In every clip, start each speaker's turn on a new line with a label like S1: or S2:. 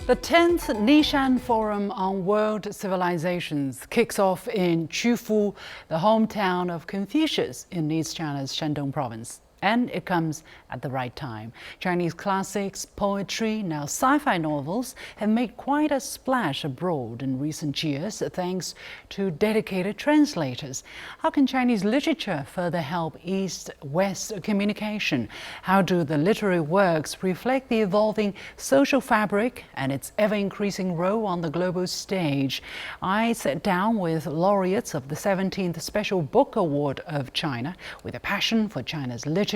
S1: The 10th Nishan Forum on World Civilizations kicks off in Qufu, the hometown of Confucius in East China's Shandong province. And it comes at the right time. Chinese classics, poetry, now sci-fi novels have made quite a splash abroad in recent years thanks to dedicated translators. How can Chinese literature further help East-West communication? How do the literary works reflect the evolving social fabric and its ever-increasing role on the global stage? I sat down with laureates of the 17th Special Book Award of China with a passion for China's literature,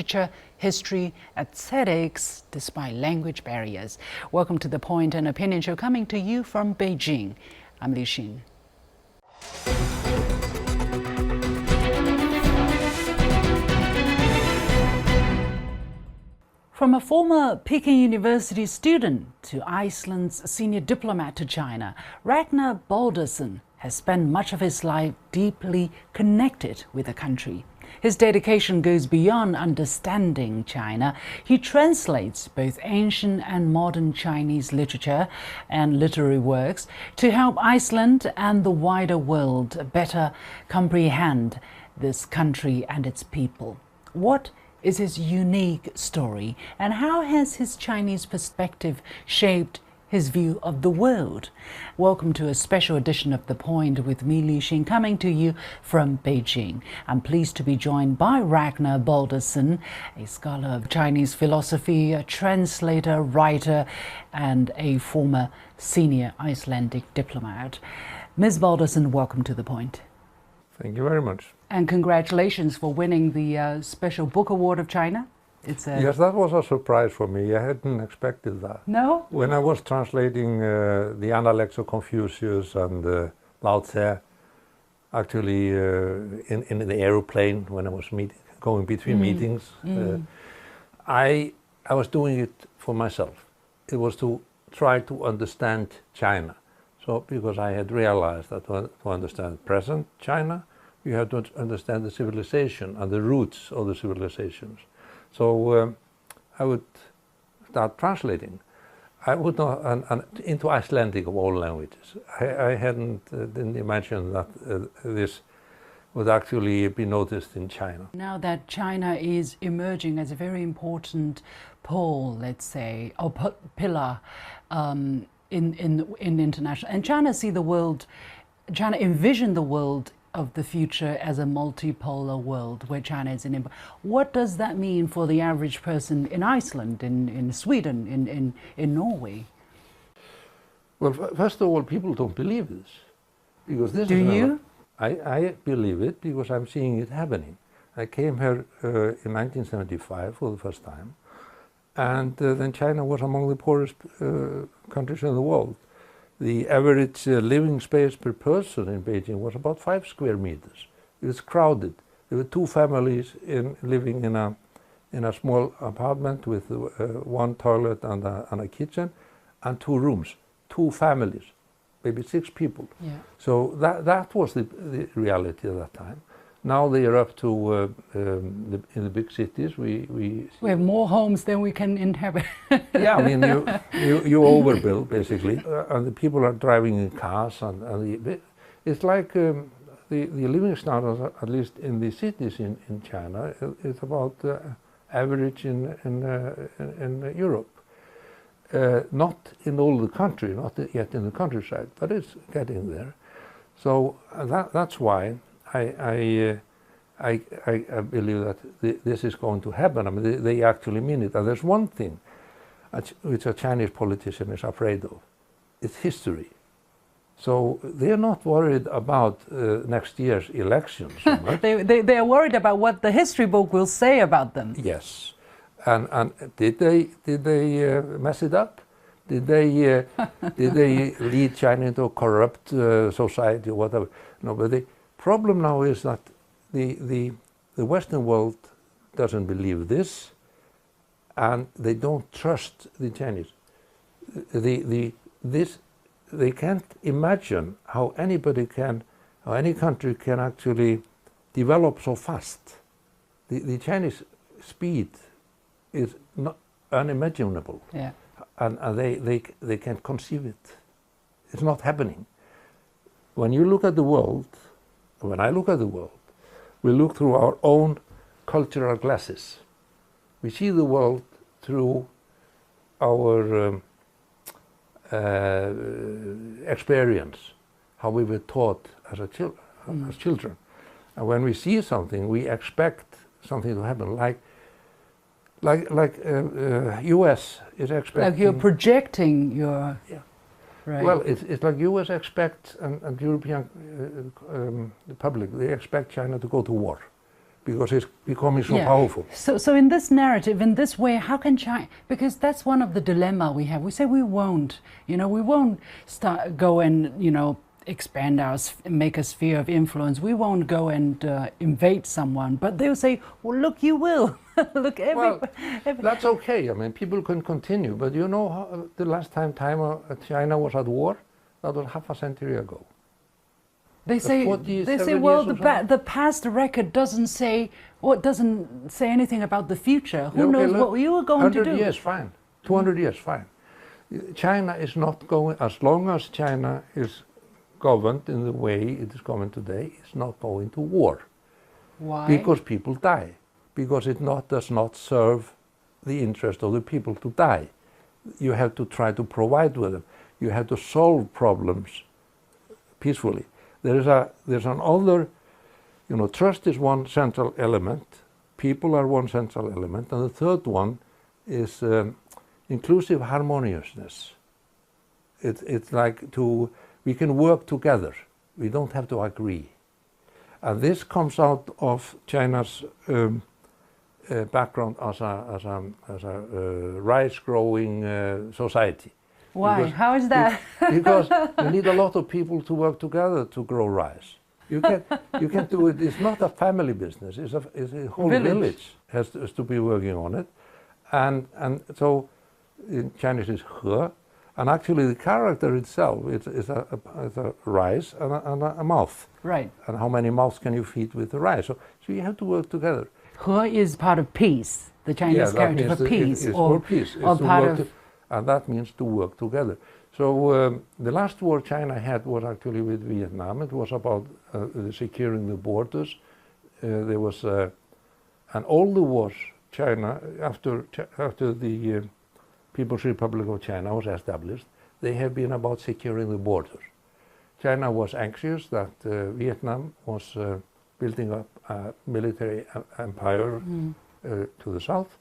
S1: history, aesthetics, despite language barriers. Welcome to The Point, an opinion show coming to you from Beijing. I'm Li Xin. From a former Peking University student to Iceland's senior diplomat to China, Ragnar Baldursson has spent much of his life deeply connected with the country. His dedication goes beyond understanding China. He translates both ancient and modern Chinese literature and literary works to help Iceland and the wider world better comprehend this country and its people. What is his unique story, and how has his Chinese perspective shaped his view of the world? Welcome to a special edition of The Point with me, Li Xin, coming to you from Beijing. I'm pleased to be joined by Ragnar Baldursson, a scholar of Chinese philosophy, a translator, writer, and a former senior Icelandic diplomat. Ms. Baldursson, welcome to The Point.
S2: Thank you very much.
S1: And congratulations for winning the Special Book Award of China.
S2: Yes, that was a surprise for me. I hadn't expected that.
S1: No?
S2: When I was translating the Analects of Confucius and Lao Tse, actually in the aeroplane when I was going between meetings, I was doing it for myself. It was to try to understand China. So because I had realized that to understand present China, you have to understand the civilization and the roots of the civilizations. So I would start translating. I would not into Icelandic of all languages. I didn't imagine that this would actually be noticed in China.
S1: Now that China is emerging as a very important pole, let's say, or pillar in international, and China envision the world of the future as a multipolar world where China is in. What does that mean for the average person in Iceland, in Sweden, in Norway?
S2: Well, first of all, people don't believe this. Because this
S1: Do you?
S2: I believe it because I'm seeing it happening. I came here in 1975 for the first time, and then China was among the poorest countries in the world. The average living space per person in Beijing was about 5 square meters. It was crowded. There were 2 families living in a small apartment with one toilet and a kitchen and 2 rooms. 2 families, maybe 6 people.
S1: Yeah.
S2: So that was the reality at that time. Now they are up to in the big cities. We
S1: have more homes than we can inhabit.
S2: Yeah, I mean you overbuild basically, and the people are driving in cars, and it's like the living standards, at least in the cities in China, it's about average in Europe. Not in all the country, not yet in the countryside, but it's getting there. So that's why I believe that this is going to happen. I mean, they actually mean it. And there's one thing which a Chinese politician is afraid of. It's history. So they're not worried about next year's elections so much.
S1: they are worried about what the history book will say about them.
S2: Yes. And did they mess it up? Did they lead China into a corrupt society or whatever? No, but the problem now is that the Western world doesn't believe this, and they don't trust the Chinese. They can't imagine how any country can actually develop so fast. The Chinese speed is not unimaginable.
S1: Yeah.
S2: and they can't conceive it. It's not happening. When you look at the world, when I look at the world, we look through our own cultural glasses. We see the world through our experience, how we were taught as as children. And when we see something, we expect something to happen, like U.S. is expecting.
S1: Like you're projecting your.
S2: Yeah.
S1: Right.
S2: Well, it's like U.S. expect and European the public, they expect China to go to war because it's becoming so powerful.
S1: So in this narrative, in this way, how can China? Because that's one of the dilemma we have. We say we won't go and expand make a sphere of influence. We won't go and invade someone. But they'll say, well, look, you will. Look,
S2: that's okay. I mean, people can continue. But you know, the last time China was at war, that was half a century ago.
S1: They say, well, the past record doesn't say anything about the future. Who knows what you are going to do?
S2: 100 years, fine. 200 years, fine. China is not going, as long as China is governed in the way it is governed today, it's not going to war.
S1: Why?
S2: Because people die. Because it does not serve the interest of the people to die. You have to try to provide with them. You have to solve problems peacefully. There's an other, trust is one central element, people are one central element, and the third one is inclusive harmoniousness. It's like we can work together. We don't have to agree. And this comes out of China's background as a rice-growing society.
S1: Why? How is that?
S2: Because you need a lot of people to work together to grow rice. You can do it. It's not a family business. It's a whole village has to be working on it, and so in Chinese is he, and actually the character itself is a rice and a mouth.
S1: Right.
S2: And how many mouths can you feed with the rice? So you have to work together.
S1: He is part of peace. The Chinese character for peace,
S2: or peace.
S1: Or part of.
S2: And that means to work together. So the last war China had was actually with Vietnam. It was about securing the borders. There was, and all the wars China, after the People's Republic of China was established, they have been about securing the borders. China was anxious that Vietnam was building up a military empire to the south.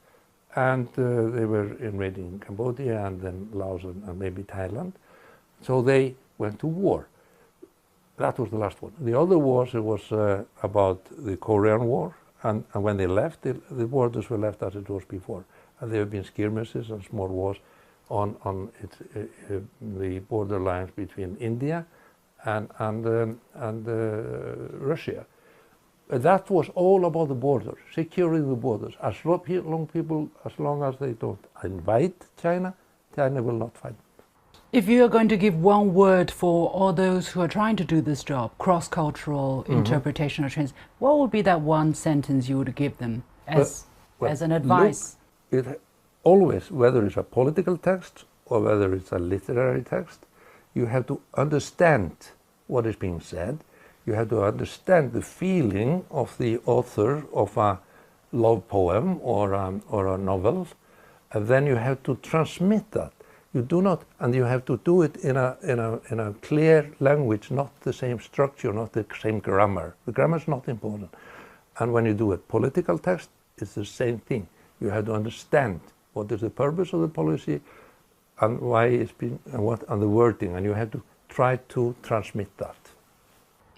S2: And they were invading Cambodia and then Laos and maybe Thailand. So they went to war. That was the last one. The other wars, it was about the Korean War. And when they left, the borders were left as it was before. And there have been skirmishes and small wars on the borderlines between India and Russia. That was all about the borders, securing the borders. As long as they don't invite China, China will not fight.
S1: If you are going to give one word for all those who are trying to do this job, cross-cultural interpretation of trends, what would be that one sentence you would give them as an advice?
S2: Always, whether it's a political text or whether it's a literary text, you have to understand what is being said. You have to understand the feeling of the author of a love poem or a novel, and then you have to transmit that. You do not, and you have to do it in a clear language, not the same structure, not the same grammar. The grammar is not important. And when you do a political text, it's the same thing. You have to understand what is the purpose of the policy, and why it's been, and the wording, and you have to try to transmit that.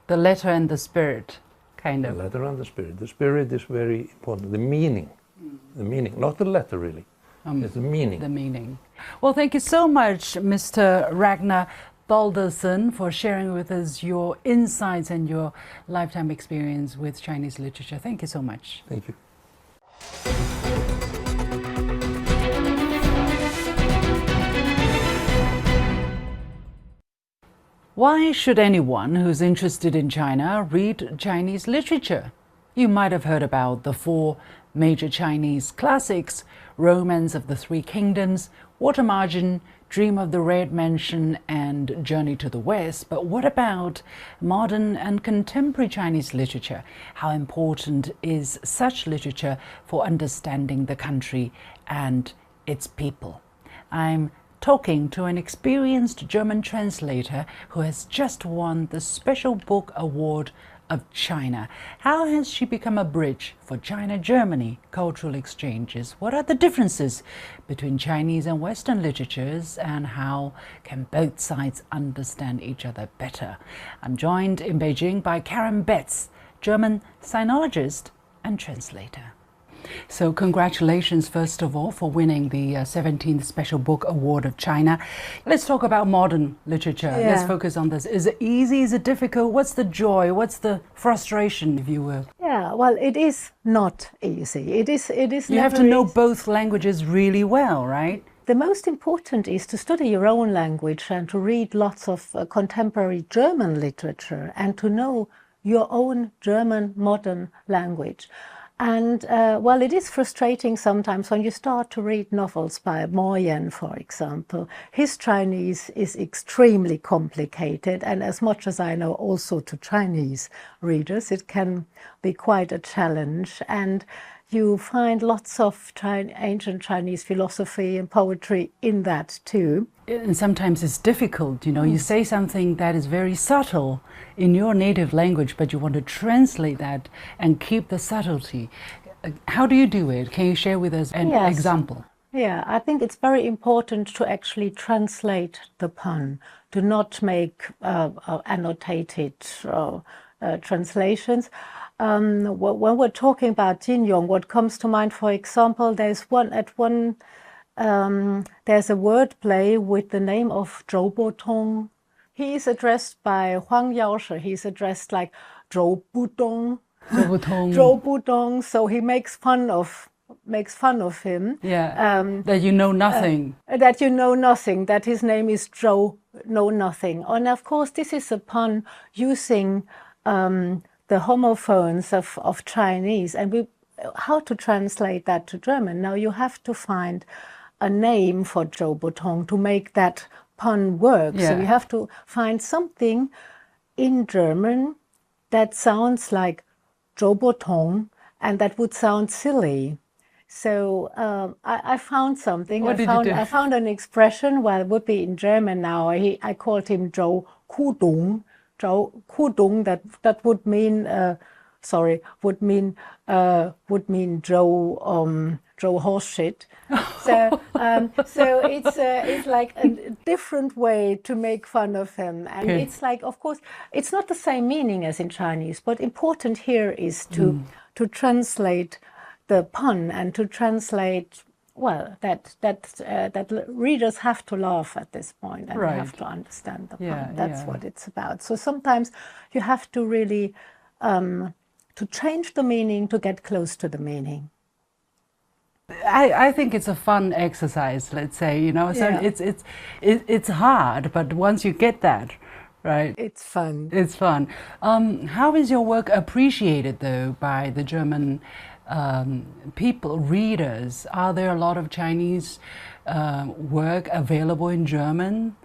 S1: The letter and the spirit, kind of.
S2: The letter and the spirit. The spirit is very important. The meaning, not the letter really. It's the meaning.
S1: The meaning. Well, thank you so much, Mr. Ragnar Baldursson, for sharing with us your insights and your lifetime experience with Chinese literature. Thank you so much.
S2: Thank you.
S1: Why should anyone who's interested in China read Chinese literature? You might have heard about the four major Chinese classics: Romance of the Three Kingdoms, Water Margin, Dream of the Red Mansion, and Journey to the West. But what about modern and contemporary Chinese literature? How important is such literature for understanding the country and its people? I'm talking to an experienced German translator who has just won the Special Book Award of China. How has she become a bridge for China-Germany cultural exchanges? What are the differences between Chinese and Western literatures, and how can both sides understand each other better? I'm joined in Beijing by Karen Betz, German sinologist and translator. So congratulations, first of all, for winning the 17th Special Book Award of China. Let's talk about modern literature.
S3: Yeah.
S1: Let's focus on this. Is it easy? Is it difficult? What's the joy? What's the frustration, if you will?
S3: Yeah, well, it is not easy. It is.
S1: You have to know both languages really well, right?
S3: The most important is to study your own language and to read lots of contemporary German literature and to know your own German modern language. And, well, it is frustrating sometimes when you start to read novels by Mo Yan, for example. His Chinese is extremely complicated, and as much as I know also to Chinese readers, it can be quite a challenge. And you find lots of ancient Chinese philosophy and poetry in that too.
S1: And sometimes it's difficult, you know, you say something that is very subtle in your native language, but you want to translate that and keep the subtlety. How do you do it? Can you share with us an example?
S3: Yeah, I think it's very important to actually translate the pun, to not make annotated translations. When we're talking about Jin Yong, what comes to mind, for example, there's a word play with the name of Zhou Botong. He is addressed by Huang Yaoshi. He's addressed like Zhou Budong. Zhou Budong. So he makes fun of him.
S1: Yeah. That you know nothing.
S3: That you know nothing. That his name is Zhou Know Nothing. And of course, this is a pun using the homophones of Chinese, and how to translate that to German. Now you have to find a name for Zhou Botong to make that pun work.
S1: Yeah.
S3: So you have to find something in German that sounds like Zhou Botong, and that would sound silly. So I found something.
S1: What did you do?
S3: I found an expression. Well, it would be in German now. I called him Zhou Kudung. Zhou Kudung. That would mean Zhou horse shit. So it's like a different way to make fun of him, and it's like, of course, it's not the same meaning as in Chinese, but important here is to translate the pun and to translate, well, that readers have to laugh at this point and they have to understand the pun. That's what it's about. So sometimes you have to really to change the meaning to get close to the meaning.
S1: I think it's a fun exercise, let's say, you know. So it's hard, but once you get that, right?
S3: It's fun.
S1: It's fun. How is your work appreciated, though, by the German people, readers? Are there a lot of Chinese work available in German?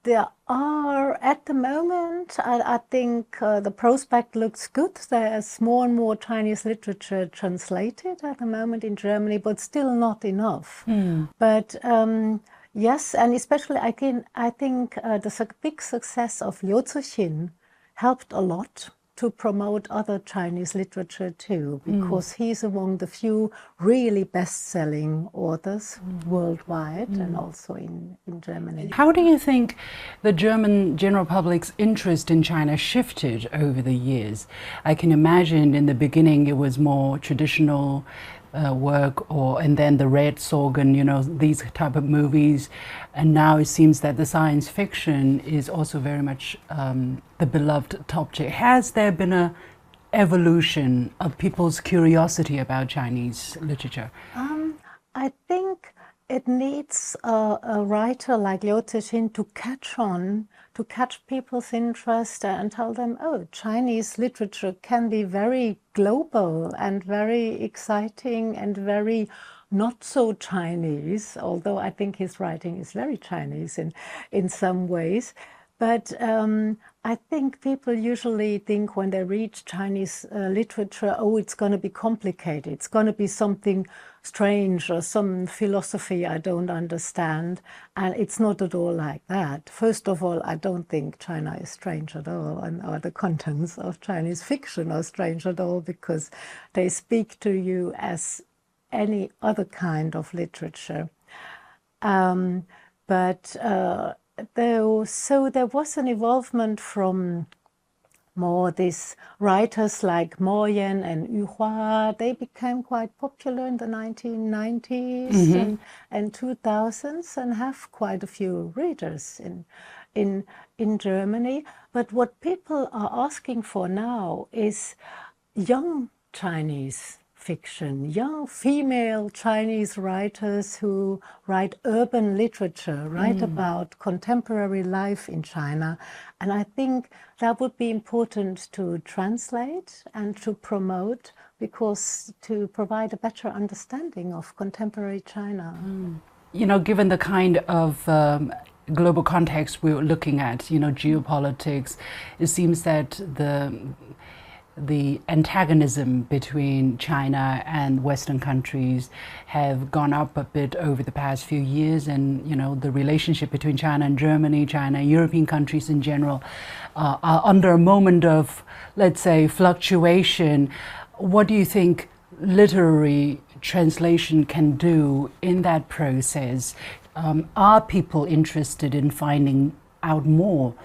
S3: There are, at the moment, I think the prospect looks good. There's more and more Chinese literature translated at the moment in Germany, but still not enough. But yes, and especially I think the big success of Liu Cixin helped a lot to promote other Chinese literature too, because he's among the few really best-selling authors worldwide and also in Germany.
S1: How do you think the German general public's interest in China shifted over the years? I can imagine in the beginning it was more traditional work, and then the Red Sorgen, you know, these type of movies, and now it seems that the science fiction is also very much the beloved topic. Has there been a evolution of people's curiosity about Chinese literature?
S3: I think it needs a writer like Liu Cixin to catch on, to catch people's interest and tell them, oh, Chinese literature can be very global and very exciting and very not so Chinese, although I think his writing is very Chinese in some ways. But I think people usually think when they read Chinese literature, oh, it's going to be complicated. It's going to be something strange or some philosophy I don't understand. And it's not at all like that. First of all, I don't think China is strange at all, or the contents of Chinese fiction are strange at all, because they speak to you as any other kind of literature. So there was an involvement from more these writers like Mo Yan and Yu Hua. They became quite popular in the 1990s and 2000s and have quite a few readers in Germany. But what people are asking for now is young Chinese fiction, young female Chinese writers who write urban literature, write about contemporary life in China. And I think that would be important to translate and to promote, because to provide a better understanding of contemporary China.
S1: You know, given the kind of global context we were looking at, you know, geopolitics, it seems that the antagonism between China and Western countries have gone up a bit over the past few years, and you know, the relationship between China and Germany, China and European countries in general are under a moment of, let's say, fluctuation. What do you think literary translation can do in that process? Are people interested in finding out more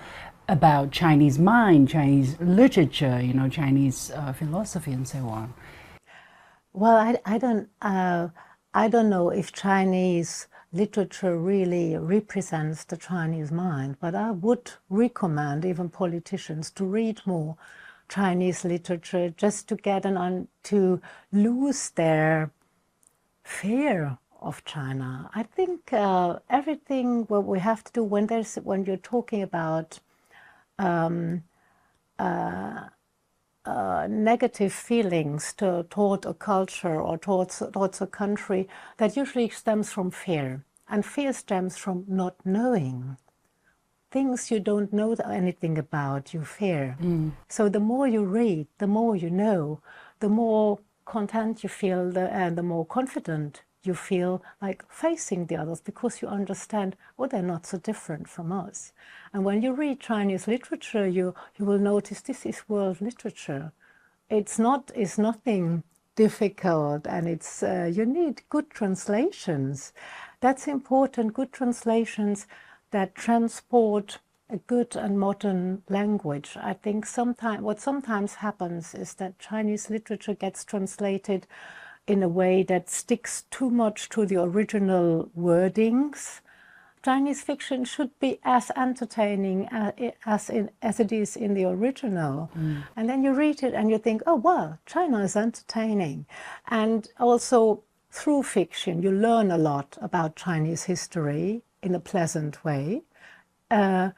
S1: about Chinese mind, Chinese literature, you know, Chinese philosophy, and so on?
S3: Well, I don't know if Chinese literature really represents the Chinese mind, but I would recommend even politicians to read more Chinese literature, just to get to lose their fear of China. I think everything what we have to do when you're talking about negative feelings toward a culture or towards a country, that usually stems from fear. And fear stems from not knowing. Things you don't know anything about, you fear. So the more you read, the more you know, the more content you feel, and the more confident you feel like facing the others, because you understand, oh, they're not so different from us. And when you read Chinese literature, you will notice this is world literature. It's nothing difficult, and it's you need good translations. That's important, good translations that transport a good and modern language. I think what sometimes happens is that Chinese literature gets translated in a way that sticks too much to the original wordings. Chinese fiction should be as entertaining as it is in the original. And then you read it and you think, oh, wow, China is entertaining. And also through fiction, you learn a lot about Chinese history in a pleasant way and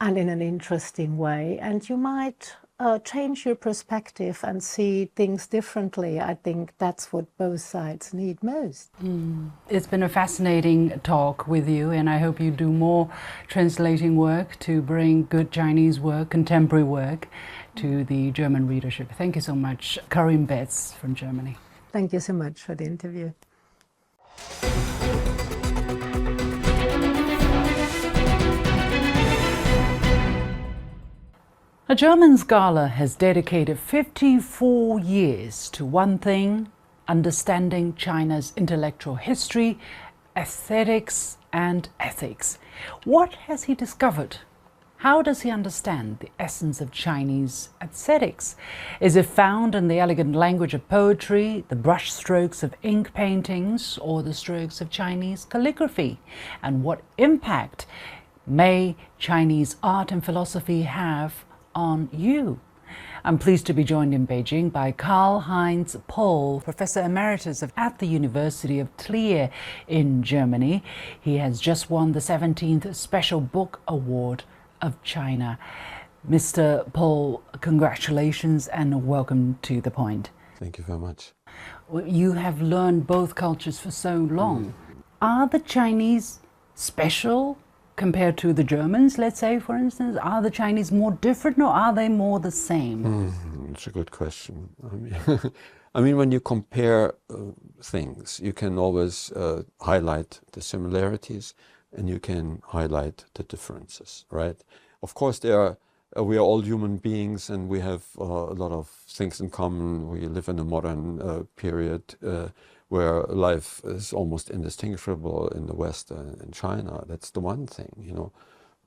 S3: in an interesting way. And you might change your perspective and see things differently. I think that's what both sides need most.
S1: It's been a fascinating talk with you, and I hope you do more translating work to bring good Chinese work, contemporary work, to the German readership. Thank you so much, Karin Betz from Germany.
S3: Thank you so much for the interview.
S1: A German scholar has dedicated 54 years to one thing: understanding China's intellectual history, aesthetics, and ethics. What has he discovered? How does he understand the essence of Chinese aesthetics? Is it found in the elegant language of poetry, the brush strokes of ink paintings, or the strokes of Chinese calligraphy? And what impact may Chinese art and philosophy have on you? I'm pleased to be joined in Beijing by Karl-Heinz Pohl, Professor Emeritus at the University of Trier in Germany. He has just won the 17th Special Book Award of China. Mr. Pohl, congratulations and welcome to The Point.
S4: Thank you very much.
S1: You have learned both cultures for so long. Are the Chinese special compared to the Germans, let's say, for instance? Are the Chinese more different or are they more the same?
S4: It's a good question. I mean, when you compare things, you can always highlight the similarities and you can highlight the differences, right? Of course, we are all human beings and we have a lot of things in common. We live in a modern period where life is almost indistinguishable in the West and in China. That's the one thing, you know.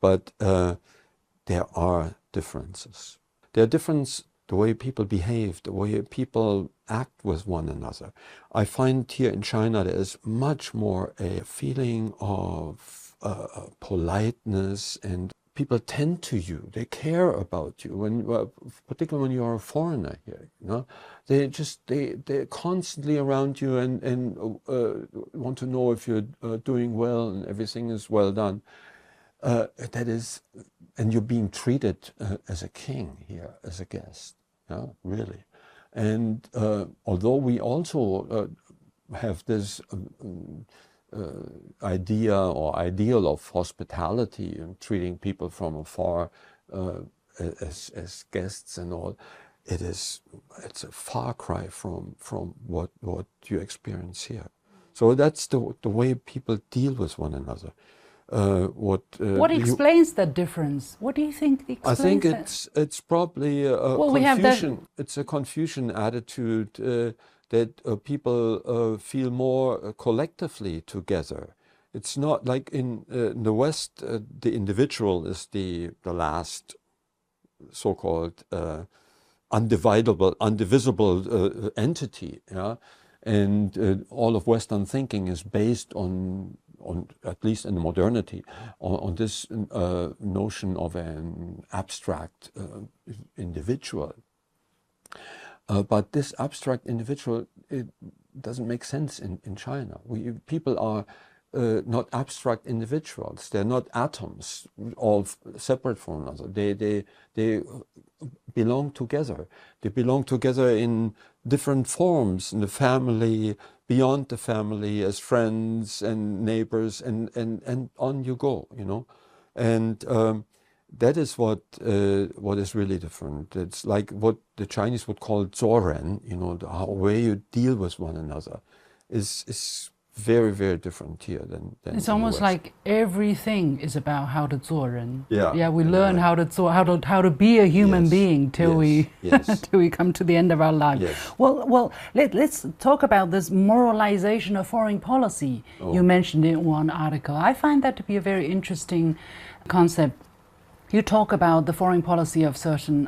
S4: But there are differences. There are differences the way people behave, the way people act with one another. I find here in China there is much more a feeling of politeness, and people tend to you. They care about you, particularly when you are a foreigner here. You know, they're constantly around you and want to know if you're doing well and everything is well done. That is, and you're being treated as a king here, as a guest. Yeah, really. And although we also have this idea or ideal of hospitality and treating people from afar as guests and all, it's a far cry from what you experience here. So that's the way people deal with one another.
S1: What explains that difference? What do you think explains
S4: I think
S1: that?
S4: it's probably a Confucian. It's a Confucian attitude that people feel more collectively together. It's not like in the West, the individual is the last so-called undivisible entity. Yeah, and all of Western thinking is based on at least in modernity, on this notion of an abstract individual. But this abstract individual, it doesn't make sense in China. People are not abstract individuals. They're not atoms, all separate from one another. They belong together. They belong together in different forms, in the family, beyond the family, as friends and neighbors, and on you go, you know. And that is what is really different. It's like what the Chinese would call zoren, you know, the way you deal with one another is very, very different here than
S1: it's almost like everything is about how to 做人.
S4: Yeah,
S1: we learn how to be a human being till we till we come to the end of our life.
S4: Yes.
S1: Well, let's talk about this moralization of foreign policy. You mentioned in one article. I find that to be a very interesting concept. You talk about the foreign policy of certain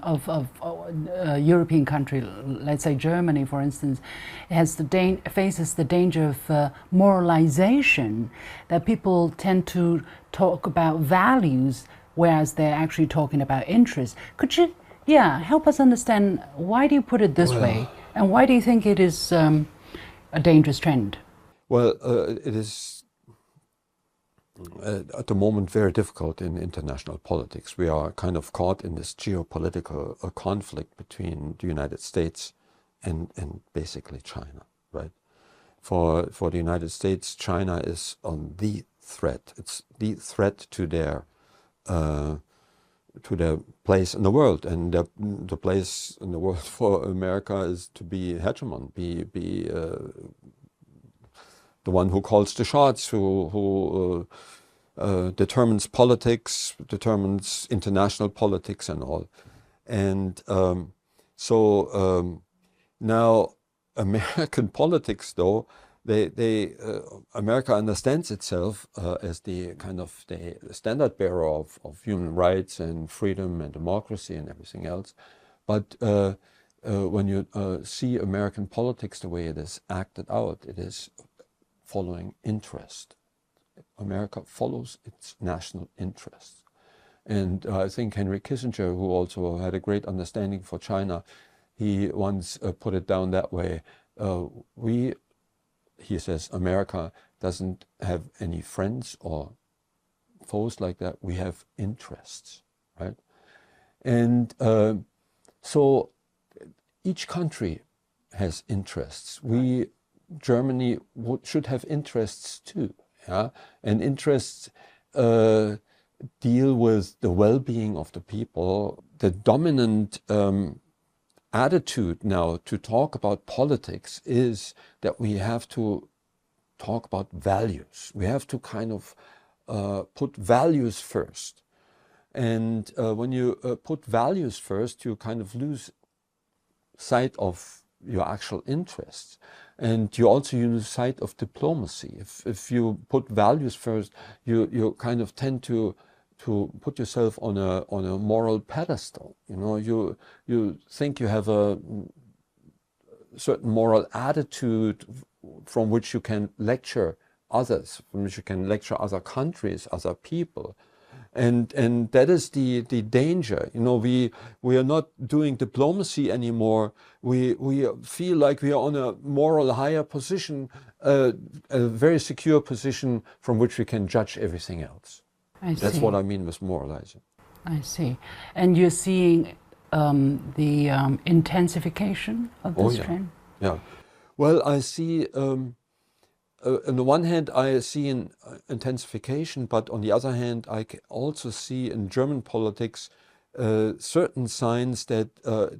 S1: European country, let's say Germany, for instance, faces the danger of moralization, that people tend to talk about values, whereas they're actually talking about interests. Could you, help us understand, why do you put it this way, and why do you think it is a dangerous trend?
S4: Well, it is at the moment very difficult in international politics. We are kind of caught in this geopolitical conflict between the United States and basically China, right? For the United States, China is on the threat. It's the threat to their place in the world, and the place in the world for America is to be hegemon, be the one who calls the shots, who determines politics, determines international politics and all. And now American politics, though, America understands itself as the kind of the standard bearer of human rights and freedom and democracy and everything else. But when you see American politics the way it is acted out, it is following interest. America follows its national interests. And I think Henry Kissinger, who also had a great understanding for China, he once put it down that way. He says, America doesn't have any friends or foes like that. We have interests, right? And so each country has interests. Germany should have interests too, yeah? And interests deal with the well-being of the people. The dominant attitude now to talk about politics is that we have to talk about values. We have to kind of put values first. And when you put values first, you kind of lose sight of your actual interests. And you also lose sight of diplomacy. If you put values first, you kind of tend to put yourself on a moral pedestal. You know, you think you have a certain moral attitude from which you can lecture others, from which you can lecture other countries, other people. And that is the danger. You know, we are not doing diplomacy anymore. We feel like we are on a moral higher position, a very secure position from which we can judge everything else. That's what I mean with moralizing.
S1: I see. And you're seeing the intensification of this trend?
S4: Yeah. Well, I see, on the one hand, I see an intensification, but on the other hand, I also see in German politics certain signs that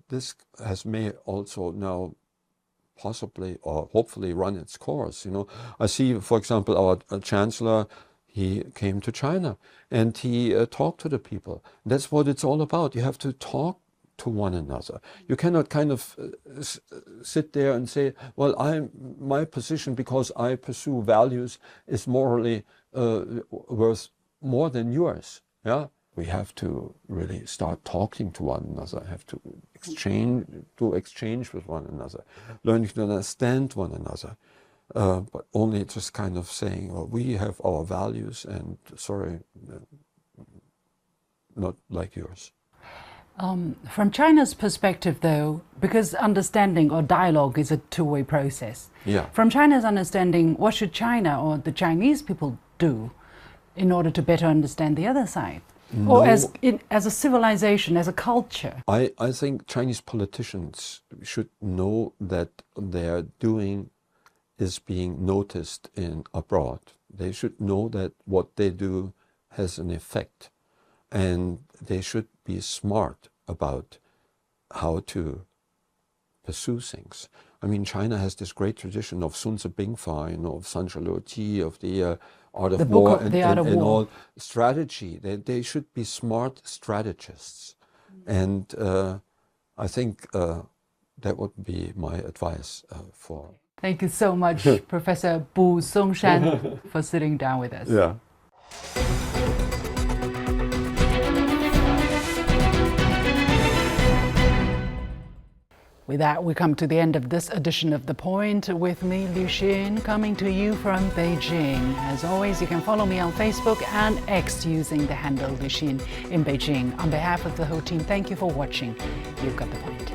S4: this may also now possibly or hopefully run its course. You know, I see, for example, our Chancellor, he came to China and he talked to the people. That's what it's all about. You have to talk to one another. You cannot kind of sit there and say, well, my position because I pursue values is morally worth more than yours. Yeah, we have to really start talking to one another. Have to exchange with one another, learning to understand one another. But only just kind of saying, well, we have our values and sorry, not like yours.
S1: From China's perspective, though, because understanding or dialogue is a two-way process.
S4: Yeah.
S1: From China's understanding, what should China or the Chinese people do in order to better understand the other side?
S4: No.
S1: Or as a civilization, as a culture?
S4: I think Chinese politicians should know that their doing is being noticed abroad. They should know that what they do has an effect. And they should be smart about how to pursue things. I mean, China has this great tradition of Sun Tzu Bingfa, you know, of Sanzhe Luoqi, of the art of war and all strategy. They should be smart strategists. And I think that would be my advice for...
S1: Thank you so much, Professor Bu Songshan, for sitting down with us.
S4: Yeah.
S1: With that, we come to the end of this edition of The Point with me, Liu Xin, coming to you from Beijing. As always, you can follow me on Facebook and X using the handle Liu Xin in Beijing. On behalf of the whole team, thank you for watching. You've got The Point.